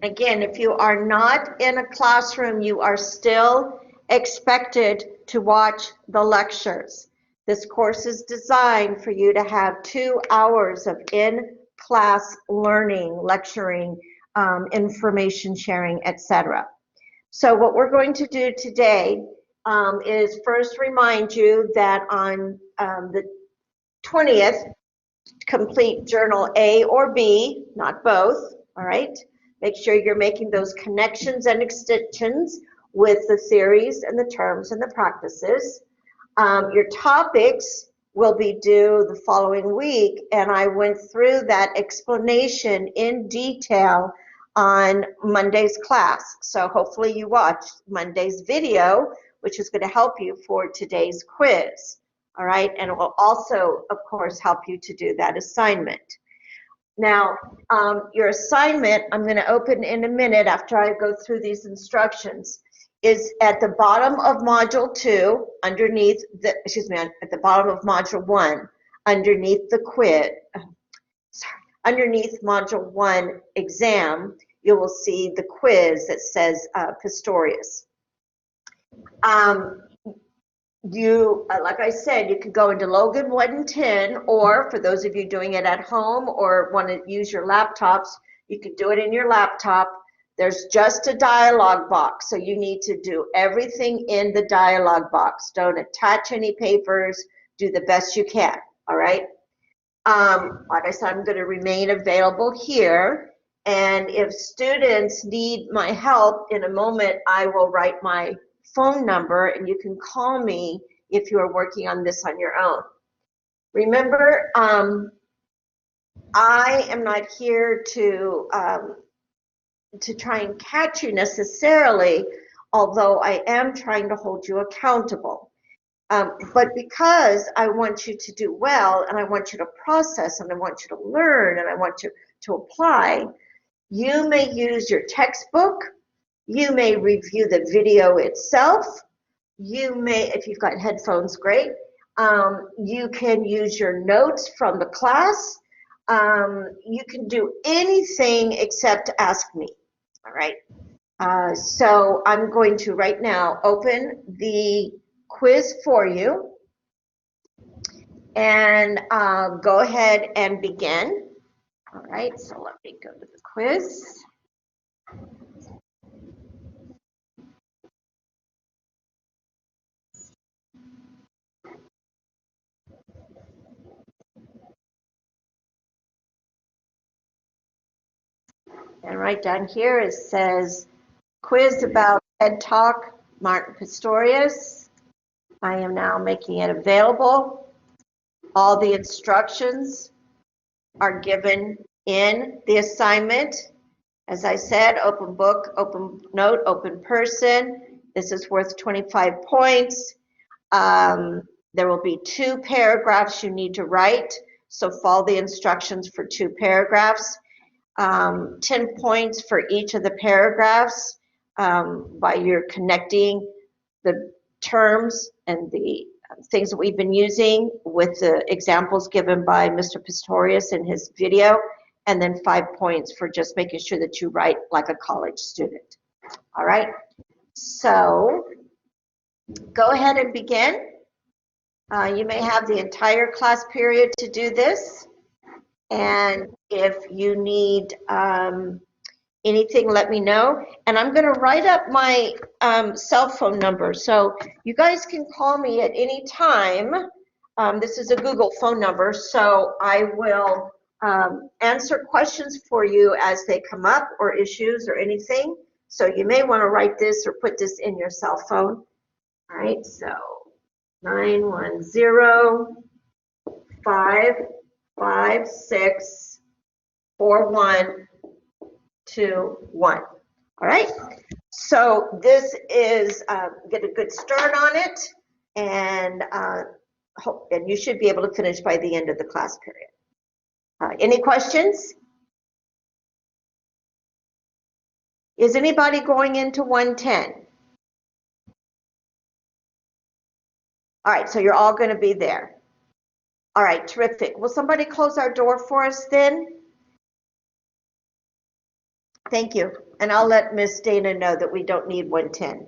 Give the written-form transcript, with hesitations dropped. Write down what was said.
Again, if you are not in a classroom, you are still expected to watch the lectures. This course is designed for you to have 2 hours of in-class learning, lecturing, information sharing, etc. So what we're going to do today is first remind you that on the 20th, complete journal A or B, not both, all right? Make sure you're making those connections and extensions with the theories and the terms and the practices. Your topics will be due the following week, and I went through that explanation in detail on Monday's class. So hopefully you watched Monday's video, which is going to help you for today's quiz. All right, and it will also, of course, help you to do that assignment. Now, your assignment, I'm going to open in a minute after I go through these instructions, is at the bottom of Module 2, underneath the, at the bottom of Module 1, underneath the quiz, underneath Module 1 exam, you will see the quiz that says Pistorius. Like I said, you could go into Logan 1 and 10, or for those of you doing it at home or want to use your laptops, you could do it in your laptop. There's just a dialog box, so you need to do everything in the dialog box. Don't attach any papers. Do the best you can, all right? Like I said, I'm going to remain available here, and if students need my help in a moment, I will write my phone number and you can call me if you are working on this on your own. Remember, I am not here to try and catch you necessarily, although I am trying to hold you accountable. But because I want you to do well, and I want you to process, and I want you to learn, and I want you to apply, you may use your textbook. You may review the video itself. You may, if you've got headphones, great. You can use your notes from the class. You can do anything except ask me, all right? So I'm going to right now open the quiz for you and go ahead and begin. All right, so let me go to the quiz. And right down here it says, quiz about TED Talk, Martin Pistorius. I am now making it available. All the instructions are given in the assignment. As I said, open book, open note, open person. This is worth 25 points. There will be 2 paragraphs you need to write, so follow the instructions for 2 paragraphs. 10 points for each of the paragraphs by your connecting the terms and the things that we've been using with the examples given by Mr. Pistorius in his video, and then 5 points for just making sure that you write like a college student. All right, so go ahead and begin. You may have the entire class period to do this. And if you need anything, let me know. And I'm going to write up my cell phone number. So you guys can call me at any time. This is a Google phone number. So I will answer questions for you as they come up, or issues or anything. So you may want to write this or put this in your cell phone. All right, so 910-556-4121. All right, so this is get a good start on it, and you should be able to finish by the end of the class period. Any questions? Is anybody going into 110? All right, so you're all going to be there. All right, terrific. Will somebody close our door for us then? Thank you. And I'll let Miss Dana know that we don't need 110.